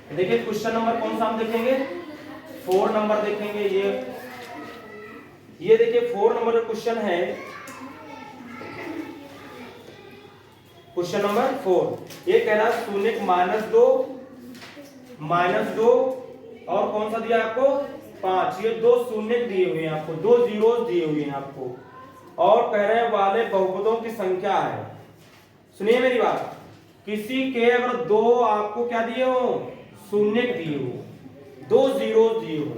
देखिए question number कौन सा हम देखेंगे, 4 नंबर देखेंगे। ये देखिए 4 नंबर का क्वेश्चन है, क्वेश्चन नंबर 4। ये कह रहा है शून्य -2 और कौन सा दिया आपको 5, ये 2 शून्य दिए हुए हैं आपको, 2 जीरोस दिए हुए हैं आपको, और कह रहे हैं वाले बहुपदों की संख्या है। सुनिए मेरी बात, किसी के अगर 2 आपको क्या दिए हो, शून्य दिए हो, 2 जीरो दिए हो,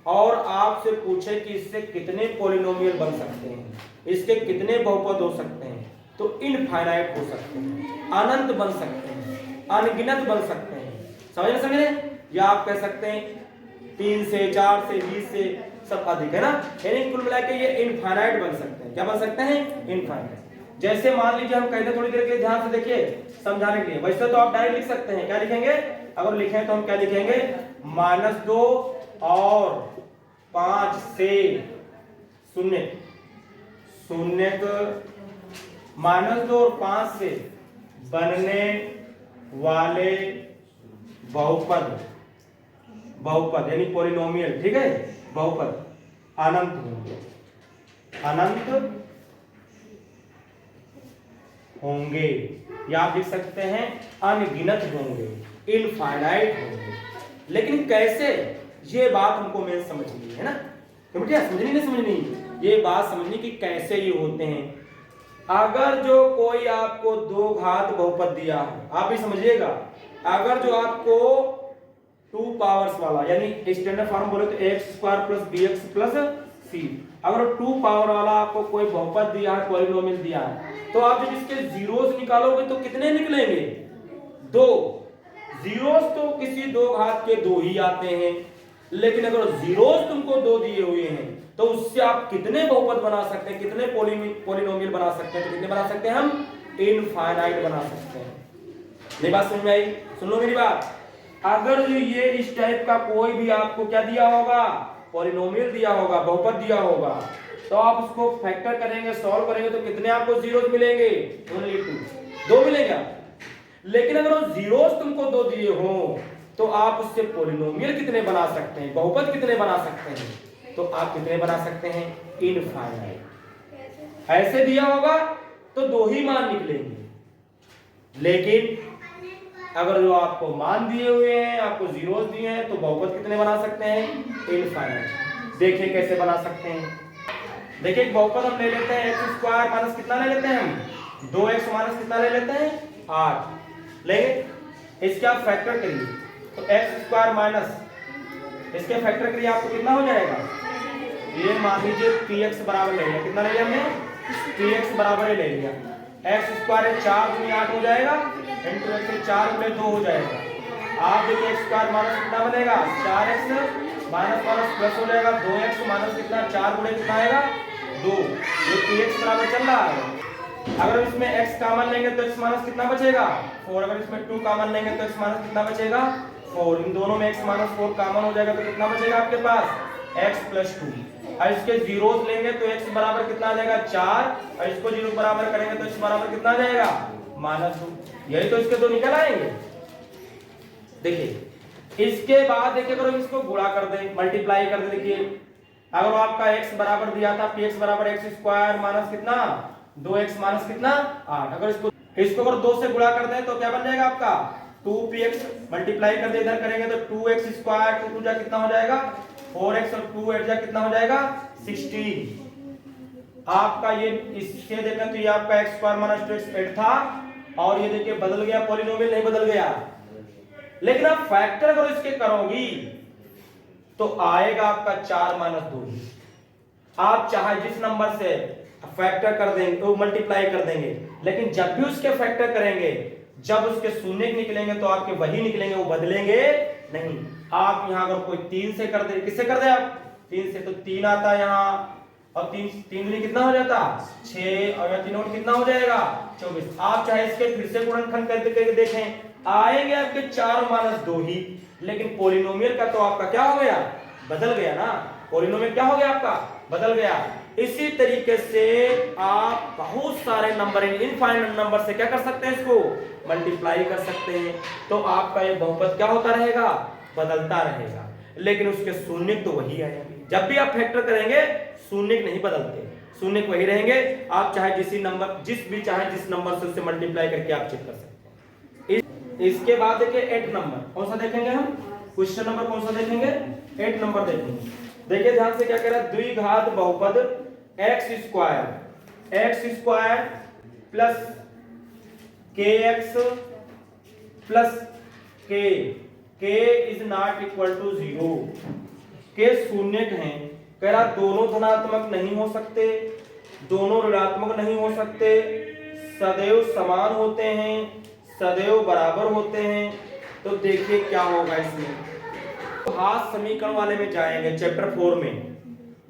और आपसे पूछे कि इससे कितने पॉलिनोमियल बन सकते हैं, इसके कितने बहुपद हो सकते हैं, तो इनफाइनाइट हो सकते हैं, अनंत बन सकते हैं, अनगिनत बन सकते हैं। समझ रहे? या आप कह सकते हैं 3 से 4 से 20 से सब अधिक, है ना। यानी कुल मिला के ये इनफाइनाइट बन सकते हैं। क्या बन सकते हैं? इनफाइनाइट। जैसे मान लीजिए हम कहते, थोड़ी देर के लिए ध्यान से देखिए समझाने के लिए। वैसे तो आप डायरेक्ट लिख सकते हैं, क्या लिखेंगे, अगर लिखें तो हम क्या लिखेंगे, -2 और 5 से शून्य, -2 और 5 से बनने वाले बहुपद यानी पॉलिनोमियल, ठीक है, बहुपद अनंत होंगे, या आप लिख सकते हैं अनगिनत होंगे, इनफाइनाइट होंगे। लेकिन कैसे, ये बात हमको मेन समझनी है ना, तो बेटा समझनी नहीं समझनी, ये बात समझनी कि कैसे ये होते हैं। अगर जो कोई आपको 2 घात बहुपद दिया है, आप भी समझिएगा, अगर जो आपको 2 पावर्स वाला यानी स्टैंडर्ड फॉर्म बोले तो x² + bx + c, अगर 2 पावर वाला आपको कोई बहुपद दिया है, पॉलिनोमियल दिया है, तो आप जब इसके जीरोस निकालोगे तो कितने निकलेंगे, 2 जीरोस। तो किसी 2 घात के 2 ही आते हैं, लेकिन अगर जीरोस तुमको 2 दिए हुए हैं तो उससे आप कितने बहुपद बना सकते हैं, कितने पॉलिनोमियल बना सकते हैं, तो कितने बना सकते हैं हम, इनफाइनाइट बना सकते हैं। मेरी बात समझ में आई? सुन लो मेरी बात, अगर ये इस टाइप का कोई भी आपको क्या दिया होगा, पॉलिनोमियल दिया होगा, बहुपद दिया होगा, तो आप उसको फैक्टर करेंगे, सॉल्व करेंगे तो कितने आपको जीरोस मिलेंगे, ओनली 2 मिलेगा। लेकिन अगर वो जीरोस तुमको 2 दिए हो तो आप उससे पॉलिनोमियल कितने बना सकते हैं, बहुपद कितने बना सकते हैं, तो आप कितने बना सकते हैं, इनफाइनाइट। ऐसे दिया होगा तो 2 ही मान निकलेंगे, लेकिन अगर जो आपको मान दिए हुए हैं, आपको जीरोस दिए हैं, तो बहुपद कितने बना सकते हैं, इनफाइनाइट। देखिए कैसे बना सकते हैं। देखिए एक बहुपद हम ले लेते हैं, x² माइनस कितना ले लेते हैं हम, 2x माइनस कितना ले लेते हैं, 8 लेंगे। इसके आप फैक्टर करिए तो x² माइनस इसके फैक्टर करिए, आपको कितना हो जाएगा, ये मान लीजिए px बराबर ले लिया, कितना ले लिया हमने, px बराबर ले लिया, x² 4 × 8 हो जाएगा, इंटू x 4 × 2 हो जाएगा। आप देखिए x² माइनस कितना बनेगा, 4x माइनस प्लस हो जाएगा 2x माइनस कितना, 4 × कितना आएगा, 2। ये px बराबर चल रहा है। अगर इसमें x कॉमन लेंगे तो x माइनस कितना बचेगा, 4। अगर इसमें 2 कॉमन लेंगे तो x माइनस कितना बचेगा, 4। इन दोनों में x माइनस 4 कॉमन हो जाएगा तो कितना बचेगा आपके पास, x + 2। और इसके जीरोस लेंगे तो x बराबर कितना आ जाएगा, 4, और इसको 0 बराबर करेंगे तो x बराबर कितना आ जाएगा, -2। यही तो इसके 2 निकल आएंगे। देखिए इसके बाद देखिए अगर हम इसको गुणा कर दें, मल्टीप्लाई कर दें, देखिए अगर आपका x बराबर दिया था px बराबर x² माइनस कितना, 2x माइनस कितना, 8। अगर इसको अगर 2 से गुणा कर दें तो क्या बन जाएगा आपका, 2px, मल्टीप्लाई कर दे इधर करेंगे तो 2x², 2 जा कितना हो जाएगा, 4x, और 2 8 जा कितना हो जाएगा, 16। आपका ये इससे देखें तो ये आपका x² माइनस 2x 8 था, और ये देखिए बदल गया, पॉलिनोमियल नहीं बदल गया। लेकिन आप फैक्टर अगर इसके करोगी तो आएगा आपका 4 - 2। आप चाहे जिस नंबर से फैक्टर कर देंगे तो मल्टीप्लाई कर देंगे, लेकिन जब भी उसके फैक्टर करेंगे, जब उसके शून्य निकलेंगे तो आपके वही निकलेंगे, वो बदलेंगे नहीं। आप यहां अगर कोई 3 से कर दे, किससे कर दे आप, 3 से, तो 3 आता है यहां, और 3 कितना हो जाता, 6, और 3 और कितना हो जाएगा, 24। आप चाहे इसके फिर से गुणनखंड करके देखें, आएंगे आपके 4 - 2 ही, लेकिन पॉलिनोमियल का तो आपका क्या हो गया, बदल गया ना। पॉलिनोमियल क्या हो गया आपका, बदल गया। इसी तरीके से आप बहुत सारे नंबर, इनफाइनाइट नंबर से क्या कर सकते हैं, इसको मल्टीप्लाई कर सकते हैं, तो आपका ये बहुपद क्या होता रहेगा, बदलता रहेगा, लेकिन उसके शून्य तो वही आएंगे। जब भी आप फैक्टर करेंगे शून्य नहीं बदलते, शून्य वही रहेंगे। आप चाहे जिस नंबर से उससे मल्टीप्लाई करके आप चेक कर सकते हैं। इसके बाद देखिए 8 नंबर, कौन सा देखेंगे हम, क्वेश्चन नंबर कौन सा देखेंगे, 8 नंबर देखेंगे। देखिए ध्यान से क्या कह रहा है, द्विघात बहुपद x square plus kx plus k is not equal to 0, के शून्यक हैं। कह रहा दोनों धनात्मक नहीं हो सकते, दोनों ऋणात्मक नहीं हो सकते, सदैव समान होते हैं, सदैव बराबर होते हैं। तो देखिए क्या होगा इसमें, हाथ समीकरण वाले में जाएंगे चैप्टर 4 में,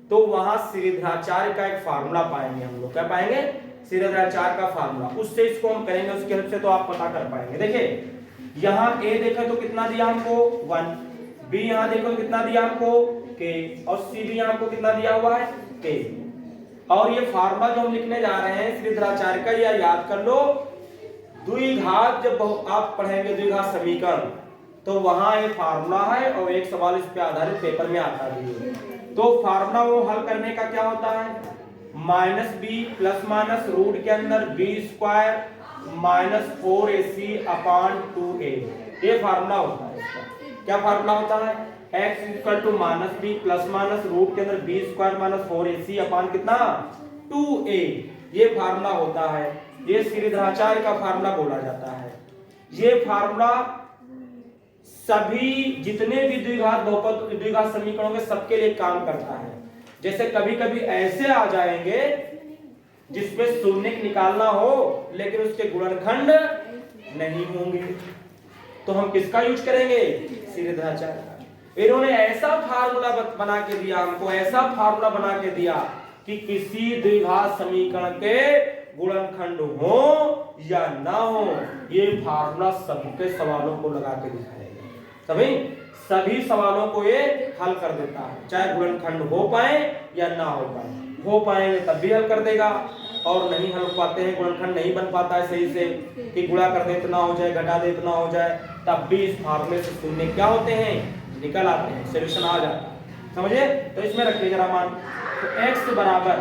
तो वहां श्रीधराचार्य का एक फार्मूला पाएंगे हम लोग। क्या पाएंगे, श्रीधराचार्य का फार्मूला, उससे इसको हम करेंगे, उसके हेल्प से तो आप पता कर पाएंगे। देखिए यहाँ a देखें तो कितना दिया हमको 1, b यहाँ देखो कितना दिया हमको k, और c भी यहाँ हमको कितना दिया हुआ है k। और ये फार्मूला जो हम लिखने जा रहे हैं श्रीधराचार्य का, या याद कर लो, द्विघात जब आप पढ़ेंगे द्विघात समीकरण तो वहां ये फार्मूला है, और एक सवाल इस पे आधारित पेपर में आता भी है। तो फार्मूला वो हल करने का क्या होता है, minus B plus minus root के अंदर B square minus 4ac upon 2a, ये फार्मूला होता है इसका। क्या फार्मूला होता है, x equal to minus B plus minus root के अंदर B square minus 4ac upon कितना 2a, ये फार्मूला होता है। ये श्रीधराचार्य का फार्मूला बोला जाता है। ये फार्मूला सभी जितने भी द्विघात बहुपद द्विघात समीकरणों के सबके लिए काम करता है। जैसे कभी कभी ऐसे आ जाएंगे जिसमें शून्य निकालना हो लेकिन उसके गुणनखंड नहीं होंगे, तो हम किसका यूज करेंगे, श्रीधराचार्य का। इन्होंने ऐसा फार्मूला बना के दिया हमको, ऐसा फार्मूला बना के दिया कि किसी द्विघात समीकरण के गुणनखंड हो या ना हो, ये फार्मूला सबके सवालों को लगा के दिखाएगा। सभी सवालों को ये हल कर देता है, चाहे गुणनखंड हो पाए या ना हो पाए। हो पाएंगे तब भी हल कर देगा, और नहीं हल पाते हैं, गुणनखंड नहीं बन पाता है सही से, कि गुणा कर दे इतना हो जाए, घटा दे इतना हो जाए, तब भी इस फार्मूले से शून्य क्या होते हैं, निकल आते हैं, सॉल्यूशन आ जाता है। समझे, तो इसमें रखिए जरा मान, तो x बराबर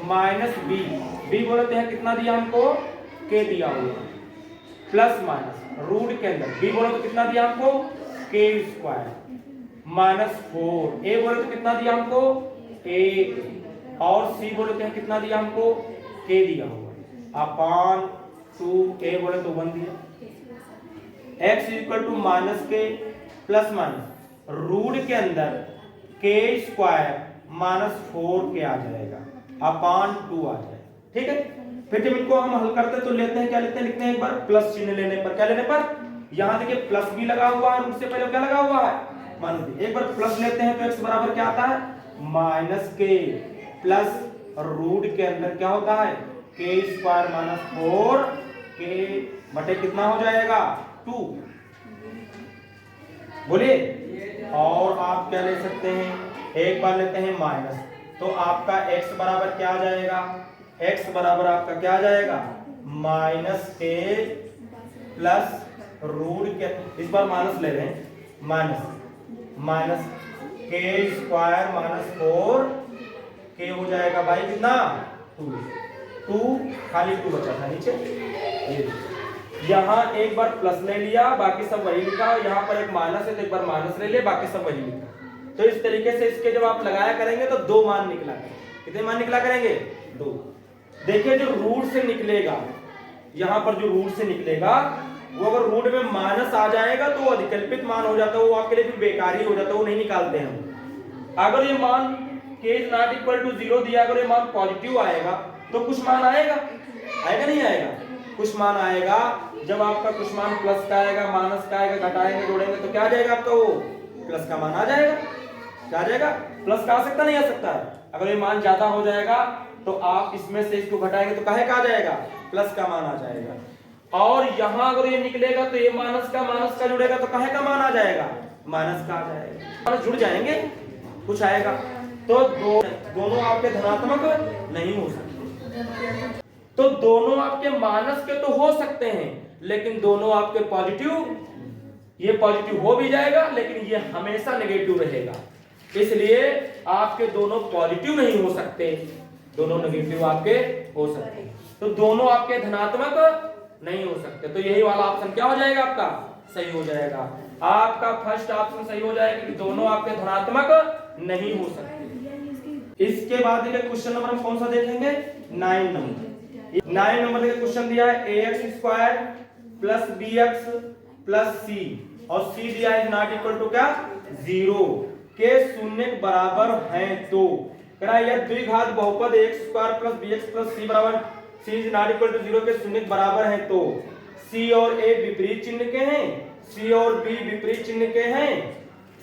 माइनस बी बोलते हैं कितना दिया हमको, k दिया हुआ, प्लस माइनस रूट के अंदर b बोले तो कितना दिया हमको k स्क्वायर माइनस 4, a बोले तो कितना दिया हमको a, और c बोले तो कितना दिया हमको k दिया हुआ अपॉन 2, a बोले तो 1 दिया। x इक्वल टू माइनस के प्लस माइनस रूट के अंदर k स्क्वायर माइनस 4k आ जाएगा अपॉन 2 आ जाएगा। ठीक है, फिर जब इनको हम हल करते तो लेते हैं, क्या लिखते हैं, लिखते हैं एक बार प्लस चिन्ह लेने पर, क्या लेने पर, यहाँ देखिए प्लस भी लगा हुआ है, रूट से पहले क्या लगा हुआ है माइनस बी। एक बार प्लस लेते हैं तो x बराबर क्या आता है, माइनस के प्लस रूट के अंदर क्या होता है k स्क्वायर माइनस 4k बटे कितना हो जाएगा 2, बोलिए। और आप क्या ले सकते हैं, एक बार लेते हैं माइनस, तो आपका x बराबर क्या आ जाएगा, x बराबर आपका क्या आ जाएगा माइनस के प्लस रूट के, इस बार माइनस ले रहे हैं, माइनस के स्क्वायर माइनस 4k हो जाएगा भाई कितना 2 खाली 2 बचा था नीचे, ये यहाँ एक बार प्लस ले लिया, बाकी सब वही लिखा, यहाँ पर एक माइनस है तो एक बार माइनस ले लिया, बाकी सब वही लिखा। तो इस तरीके से इसके जब आप लगाया करेंगे तो 2 मान निकला करेंगे। कितने मान निकला करेंगे 2। देखिए जो रूट से निकलेगा, यहाँ पर जो रूट से निकलेगा वो अगर रूट में माइनस आ जाएगा तो वो अधिकल्पित मान हो जाता है, वो आपके लिए भी बेकार ही हो जाता है, वो नहीं निकालते हम। अगर ये मान k is not equal to 0 दिया, अगर ये मान पॉजिटिव आएगा तो कुछ मान आएगा नहीं आएगा, कुछ मान आएगा। जब आपका कुछ मान प्लस का आएगा, माइनस का आएगा, घटाएंगे जोड़ेंगे तो क्या आ जाएगा आपका, वो प्लस का मान आ जाएगा। क्या आ जाएगा, प्लस का आ सकता नहीं आ सकता है। अगर ये मान ज्यादा हो जाएगा तो आप इसमें से इसको घटाएंगे तो काहे का आ जाएगा, प्लस का मान आ जाएगा। और यहाँ अगर ये निकलेगा तो ये माइनस का जुड़ेगा तो काहे का मान आ जाएगा, माइनस का आ जाएगा। और जुड़ जाएंगे कुछ आएगा, तो दोनों आपके धनात्मक नहीं हो सकते, तो दोनों आपके माइनस के तो हो सकते हैं लेकिन दोनों आपके पॉजिटिव, ये पॉजिटिव हो भी जाएगा लेकिन ये हमेशा नेगेटिव रहेगा, इसलिए आपके दोनों पॉजिटिव नहीं हो सकते, दोनों नेगेटिव आपके हो सकते हैं। तो दोनों आपके धनात्मक नहीं हो सकते, तो यही वाला ऑप्शन क्या हो जाएगा आपका, सही हो जाएगा। आपका फर्स्ट ऑप्शन सही हो जाएगा कि दोनों आपके धनात्मक नहीं हो सकते। इसके बाद देखिए क्वेश्चन नंबर हम कौन सा देखेंगे, 9 नंबर। 9 नंबर देखिए क्वेश्चन दिया है ax² plus bx plus c और c दिया है नॉट इक्वल टू क्या, 0 के शून्य के बराबर है, तो कह रहा है यह द्विघात बहुपद ax² plus bx plus c बराबर c is not equal to 0 के शून्य के बराबर है, तो c और a विपरीत चिन्ह के हैं, c और b विपरीत चिन्ह के हैं,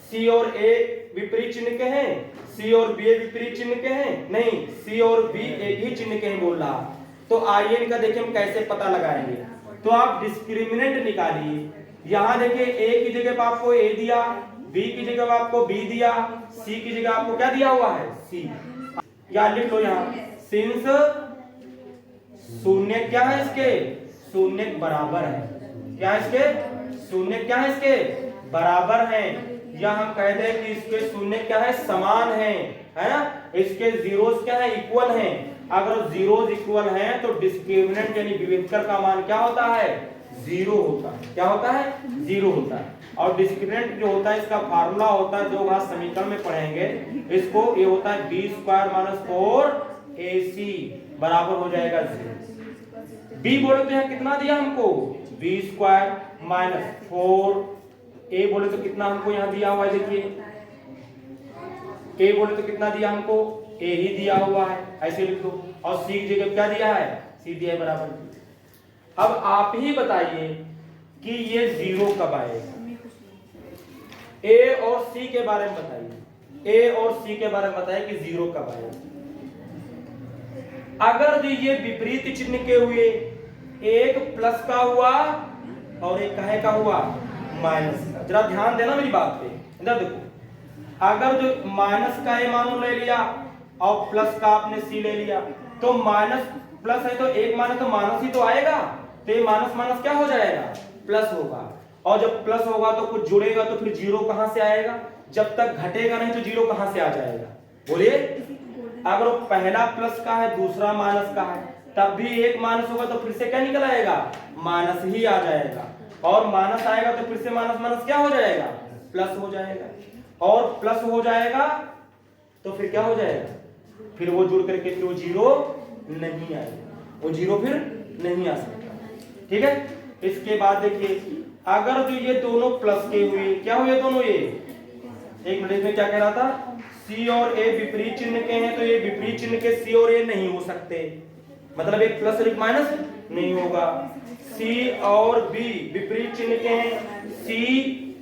c और a विपरीत चिन्ह के हैं, c और b विपरीत चिन्ह के हैं, नहीं c और b एक ही चिन्ह के हैं बोल रहा। तो आइए इनका देखिए हम कैसे पता लगाएंगे। तो आप डिस्क्रिमिनेंट निकालिए, यहाँ देखिए a की जगह पर आपको a दिया, b की जगह पर आपको b दिया, c की जगह आपको क्या दिया हुआ है, c। या लिख लो यहाँ, सिंस शून्य क्या है इसके, शून्य बराबर है, क्या इसके शून्य क्या है इसके बराबर है, या हम कहते हैं कि इसके शून्य क्या है, समान है ना, इसके जीरोस क्या है, इक्वल है। अगर जीरोस इक्वल है तो डिस्क्रिमिनेंट यानी विभेदकर का मान क्या होता है, 0 होता है। क्या होता है, 0 होता है। और डिस्क्रिमिनेंट जो होता है इसका फार्मूला होता है, दो घात समीकरण में पढ़ेंगे इसको, ये होता है b² - 4ac बराबर हो जाएगा 0। b बोले तो यहाँ कितना दिया हमको, b² - 4, a बोले तो कितना हमको यहाँ दिया हुआ है, देखिए a बोले तो कितना दिया हमको, a ही दिया हुआ है, ऐसे लिख दो। और c की जगह क्या दिया है, c दिया है बराबर। अब आप ही बताइए कि ये 0 कब आएगा, a और c के बारे में बताइए, a और c के बारे में बताइए कि 0 कब आएगा। अगर जो ये विपरीत चिन्ह के हुए, एक प्लस का हुआ और एक काहे का हुआ, माइनस का। जरा ध्यान देना मेरी बात पे, इधर देखो, अगर जो माइनस का ए मान ले लिया और प्लस का आपने सी ले लिया, तो माइनस प्लस है तो एक माइनस तो माइनस ही तो आएगा, तो ये माइनस माइनस क्या हो जाएगा, प्लस होगा। और जब प्लस होगा तो कुछ जुड़ेगा तो फिर 0 कहां से आएगा, जब तक घटेगा नहीं तो 0 कहां से आ जाएगा, बोलिए। अगर वो पहला प्लस का है दूसरा माइनस का है, तब भी एक माइनस होगा तो फिर से क्या निकल आएगा, माइनस ही आ जाएगा। और माइनस आएगा तो फिर से माइनस माइनस क्या हो जाएगा, प्लस हो जाएगा। और प्लस हो जाएगा तो फिर क्या हो जाएगा, फिर वो जुड़ करके फिर वो 0 नहीं आएगा, वो 0 फिर नहीं आ सकता। ठीक है, इसके बाद देखिए, अगर जो ये दोनों प्लस के हुए, क्या हुए दोनों, ये एक मिनट में क्या कह रहा था, C और A विपरीत चिन्ह के हैं, तो ये विपरीत चिन्ह के C और A नहीं हो सकते, मतलब एक प्लस और एक माइनस नहीं होगा। C और B विपरीत चिन्ह के हैं, C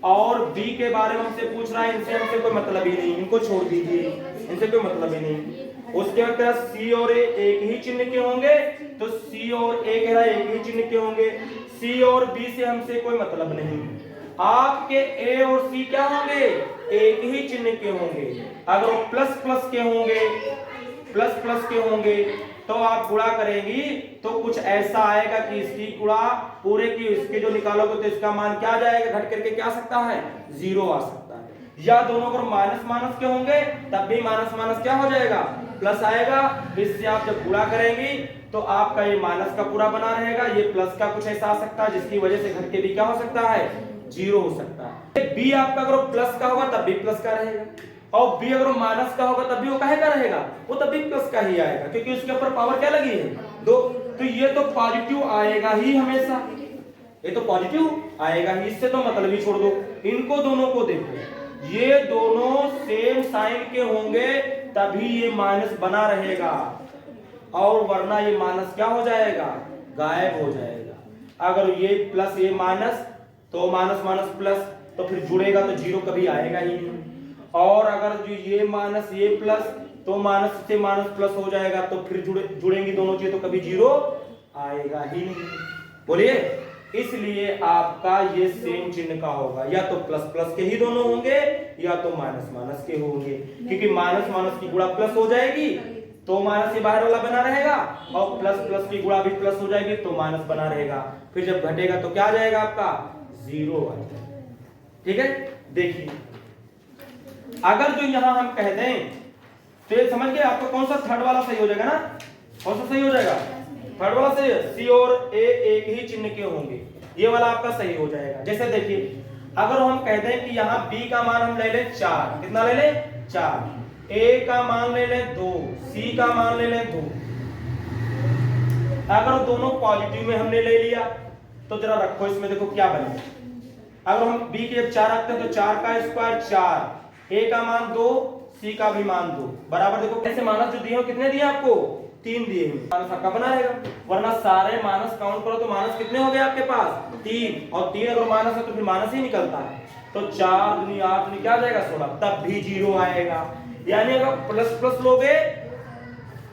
और B के बारे में हमसे पूछ रहा है, इनसे हमसे कोई मतलब ही नहीं, इनको छोड़ दीजिए, इनसे कोई मतलब ही नहीं। उसके बाद C और A एक ही चिन्ह के होंगे, तो C और A कह रहा है एक ही चिन्ह के होंगे, C और B से हमसे कोई मतलब नहीं। आपके A और C क्या होंगे, एक ही चिन्ह के होंगे। अगर वो प्लस प्लस के होंगे, प्लस प्लस के होंगे, तो आप गुणा करेंगी तो कुछ ऐसा आएगा कि इसकी गुणा पूरे की इसके जो निकालोगे तो इसका मान क्या आ जाएगा, घट करके क्या आ सकता है, 0 आ सकता है। या दोनों अगर माइनस माइनस के होंगे तब भी माइनस माइनस क्या हो जाएगा, प्लस आएगा। इससे आप जब गुणा करेंगी तो आपका ये माइनस का पूरा बना रहेगा, ये प्लस का कुछ ऐसा आ सकता है जिसकी वजह से घट के भी क्या हो सकता है, 0 हो सकता है। बी आपका अगर प्लस का होगा तब भी प्लस का रहेगा, और बी अगर माइनस का होगा तब भी वो काहे का रहेगा, वो तब भी प्लस का ही आएगा, क्योंकि उसके ऊपर पावर क्या लगी है, 2। तो ये तो पॉजिटिव आएगा ही हमेशा, ये तो पॉजिटिव आएगा ही, इससे तो मतलब ही छोड़ दो। इनको दोनों को देखो, ये दोनों सेम साइन के होंगे तभी ये माइनस बना रहेगा, और वरना ये माइनस क्या हो जाएगा, गायब हो जाएगा। अगर ये प्लस ये माइनस तो माइनस माइनस प्लस, तो फिर जुड़ेगा तो 0 कभी आएगा ही नहीं। और अगर जो ये माइनस ये प्लस, तो माइनस से माइनस प्लस हो जाएगा, तो फिर जुड़ेंगी दोनों चीज तो कभी 0 आएगा ही नहीं, बोलिए। इसलिए आपका ये सेम चिन्ह का होगा, या तो प्लस प्लस के ही दोनों होंगे या तो माइनस माइनस के होंगे, क्योंकि माइनस माइनस की गुणा प्लस हो जाएगी तो माइनस ये बाहर वाला बना रहेगा और प्लस प्लस की गुणा भी प्लस हो जाएगी तो माइनस बना रहेगा। फिर जब घटेगा तो क्या आ जाएगा आपका 0 आ जाएगा। ठीक है, देखिए अगर जो यहां हम कह दें तो ये समझ गए आपको कौन सा थर्ड वाला सही हो जाएगा ना, कौन सा सही हो जाएगा, थर्ड वाला सही है। सी और ए एक ही चिन्ह के होंगे, ये वाला आपका सही हो जाएगा। जैसे देखिए अगर हम कह दें कि यहाँ b का मान हम ले लें 4, कितना ले लें 4, a का मान ले लें 2, c का मान ले लें 2। अगर दोनों पॉजिटिव में हमने ले लिया तो जरा रखो इसमें, देखो क्या बनेगा। अगर हम b के जब 4 रखते हैं तो 4 का स्क्वायर 4, a का मान 2, c का भी मान 2 बराबर। देखो कैसे मानस जो दिए हो कितने दिए आपको, 3 दिए हैं, मानस आपका बना रहेगा। वरना सारे मानस काउंट करो तो मानस कितने हो गए आपके पास 3, और 3 अगर मानस है तो फिर मानस ही निकलता है। तो 4 दूनी 8 दूनी क्या जाएगा 16, तब भी 0 आएगा। यानी अगर प्लस प्लस लोगे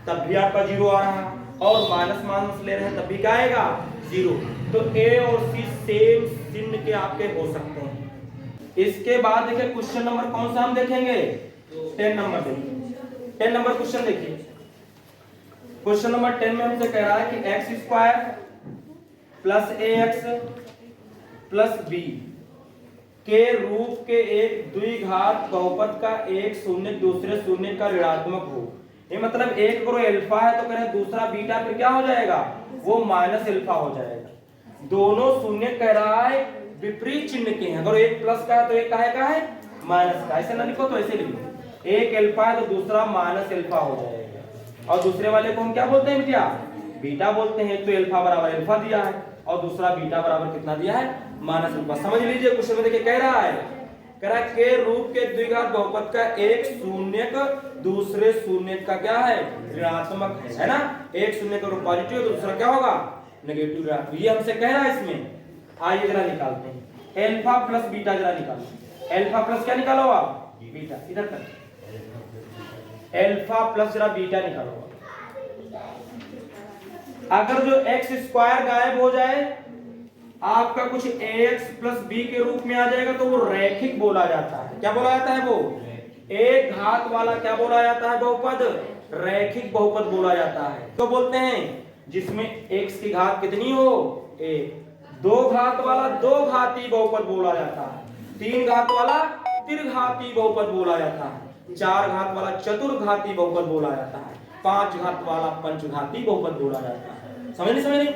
तब भी आपका 0 आ रहा है, और माइनस माइनस ले रहे हैं तब भी क्या आएगा 0। तो a और c सेम चिन्ह के आपके हो सकते हैं। इसके बाद देखिए क्वेश्चन नंबर कौन सा हम देखेंगे, 10 नंबर देखिए। 10 नंबर क्वेश्चन देखिए, क्वेश्चन नंबर 10 में हमसे कह रहा है कि एक्स स्क्वायर प्लस ए एक्स प्लस बी के रूप के एक द्विघात बहुपद का एक शून्य दूसरे शून्य का ऋणात्मक हो। ये मतलब एक करो अल्फा है तो करें दूसरा बीटा, फिर क्या हो जाएगा वो माइनस अल्फा हो जाएगा। दोनों शून्य कह रहा है विपरीत चिन्ह के हैं, अगर एक प्लस का है तो एक का है माइनस का। ऐसे ना लिखो तो ऐसे लिखो, एक अल्फा है तो दूसरा माइनस अल्फा हो जाएगा। और दूसरे वाले को हम क्या बोलते हैं बेटा, बीटा बोलते हैं। तो अल्फा बराबर अल्फा दिया है और दूसरा बीटा बराबर कितना दिया है माइनस अल्फा। समझ लीजिए क्वेश्चन में देखिए कह रहा है के रूप के द्विघात बहुपद का एक शून्यक दूसरे शून्यक का क्या है ऋणात्मक है ना। एक शून्य का रूप पॉजिटिव तो दूसरा क्या होगा नेगेटिव ऋणात्मक। ये हमसे कह रहा है इसमें। आइए जरा निकालते हैं अल्फा प्लस बीटा, जरा निकालो अल्फा प्लस क्या निकालो आप बीटा, इधर तक अल्फा प्लस जरा बीटा निकालो। अगर जो एक्स स्क्वायर गायब हो जाए आपका कुछ ax प्लस b के रूप में आ जाएगा तो वो रैखिक बोला जाता है। क्या बोला जाता है वो, एक घात वाला क्या बोला जाता है बहुपद, रैखिक बहुपद बोला जाता है। तो बोलते हैं जिसमें x की घात कितनी हो एक, दो घात वाला दो घाती बहुपद बोला जाता है, तीन घात वाला त्रिघाती बहुपद बोला जाता है, चार घात वाला चतुर्घाती बहुपद बोला जाता है, पांच घात वाला पंचघाती बहुपद बोला जाता है। समझ नहीं।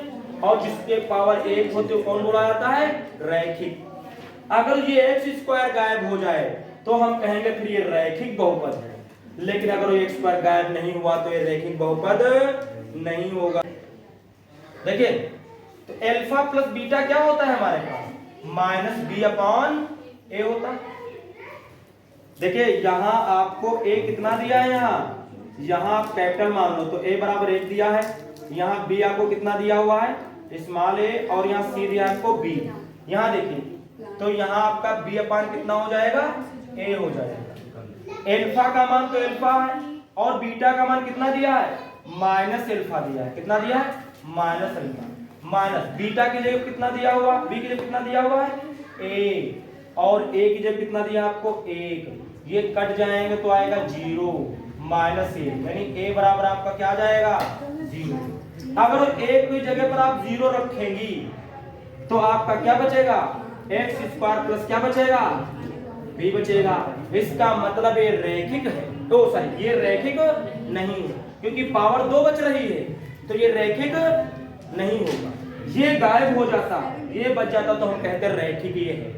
और जिसके पावर एक होते कौन बोला जाता है रैखिक। अगर ये एक्स स्क्वायर गायब हो जाए तो हम कहेंगे फिर ये रैखिक बहुपद है। लेकिन अगर ये एक्स स्क्वायर गायब नहीं हुआ तो ये रैखिक बहुपद नहीं होगा। देखिए तो अल्फा प्लस बीटा क्या होता है हमारे पास माइनस बी अपॉन ए होता है। देखिए यहां आपको ए कितना दिया है, यहां आप कैपिटल मान लो तो ए बराबर 1 दिया है, यहां बी आपको कितना दिया हुआ है स्मॉल ए, और यहाँ सी दिया आपको बी। यहाँ देखिए तो यहाँ आपका बी अपान कितना हो जाएगा ए हो जाएगा। अल्फा का मान तो अल्फा है और बीटा का मान कितना दिया है माइनस अल्फा दिया है। कितना दिया है माइनस अल्फा, माइनस बीटा की जगह कितना दिया हुआ, बी की जगह कितना दिया हुआ है ए, और ए की जगह कितना दिया आपको 1। ये कट जाएंगे तो आएगा 0 माइनस ए, यानी ए बराबर आपका क्या आ जाएगा 0। अगर एक की जगह पर आप 0 रखेंगी तो आपका क्या बचेगा एक्स स्क्वायर प्लस क्या बचेगा b बचेगा। इसका मतलब ये रैखिक है, तो सही ये रैखिक नहीं है क्योंकि पावर 2 बच रही है, तो ये रैखिक नहीं होगा। ये गायब हो जाता, ये बच जाता तो हम कहते रैखिक ये है,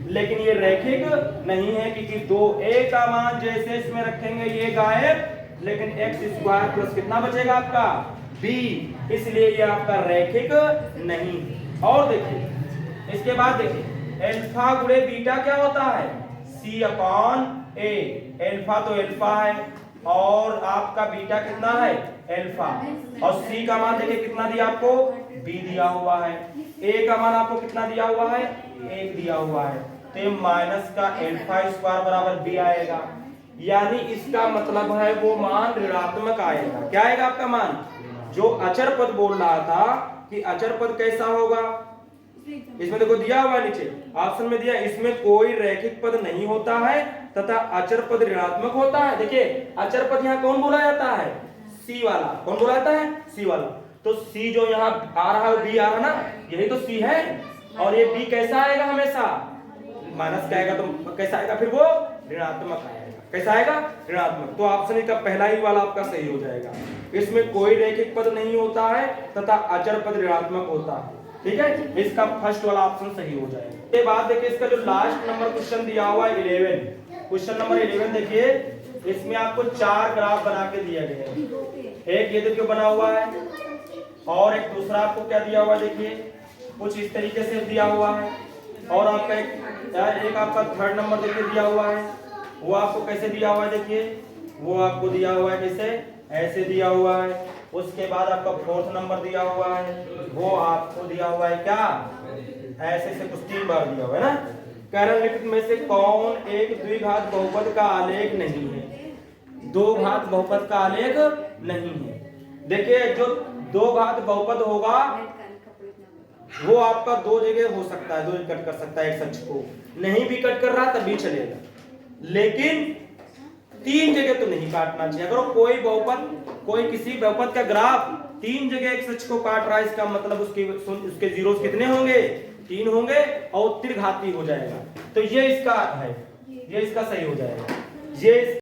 लेकिन ये रैखिक नहीं है क्योंकि 2a का मान जैसे इसमें रखेंगे ये गायब, लेकिन एक्स स्क्वायर प्लस कितना बचेगा आपका b, इसलिए ये आपका रैखिक नहीं। और देखिए इसके बाद देखिए अल्फा गुणे बीटा क्या होता है c अपॉन a। अल्फा तो अल्फा है और आपका बीटा कितना है अल्फा, और c का मान देखिए कितना दिया आपको b दिया हुआ है, a का मान आपको कितना दिया हुआ है 1 दिया हुआ है, तो ये माइनस का अल्फा स्क्वायर बराबर b आएगा। यानी इसका मतलब है वो मान ऋणात्मक आएगा। क्या आएगा आपका मान, जो अचर पद बोल रहा था कि अचर पद कैसा होगा, इसमें देखो दिया हुआ नीचे ऑप्शन में दिया, इसमें कोई रैखिक पद नहीं होता है तथा अचर पद ऋणात्मक होता है। देखिए अचर पद यहाँ कौन बोला जाता है सी वाला, कौन बुलाता है? सी वाला। तो सी जो यहाँ आ रहा है बी आ रहा ना, यही तो सी है। और ये बी कैसा आएगा? हमेशा माइनस का आएगा, तो कैसा आएगा फिर? वो ऋणात्मक आएगा। कैसा आएगा? ऋणात्मक। तो ऑप्शन का पहला ही वाला आपका सही हो जाएगा। इसमें कोई रैखिक पद नहीं होता है तथा अचर पद ऋणात्मक होता है। ठीक है, इसका फर्स्ट वाला ऑप्शन सही हो जाएगा। इसके बाद देखिए इसका जो लास्ट नंबर क्वेश्चन दिया हुआ है 11, क्वेश्चन नंबर 11 देखिए, इसमें आपको 4 ग्राफ बना के दिया गया है। एक ये देखिए बना हुआ है, और एक दूसरा आपको क्या दिया हुआ है देखिए, कुछ इस तरीके से दिया हुआ है। और आपका एक आपका थर्ड नंबर देखिए दिया हुआ है, वो आपको कैसे दिया हुआ है देखिए, वो आपको दिया हुआ है कैसे, ऐसे दिया हुआ है। उसके बाद आपका फोर्थ नंबर दिया हुआ है, वो आपको दिया हुआ है क्या, ऐसे से कुछ 3 बार दिया हुआ है ना। निम्नलिखित में से कौन एक द्विघात बहुपद का आलेख नहीं है? दो घात बहुपद का आलेख नहीं है। देखिए जो दो घात बहुपद होगा वो आपका 2 जगह हो सकता है, 2 कट कर सकता है एक सच को, नहीं भी कट कर रहा तब भी चलेगा, लेकिन 3 जगह तो नहीं काटना चाहिए। अगर कोई बहुपद, कोई किसी बहुपद का ग्राफ 3 जगह एक सच को काट रहा है, इसका मतलब उसके जीरोस कितने होंगे? 3 होंगे और त्रिघाती हो जाएगा। तो ये इसका है, ये इसका सही हो जाएगा। ये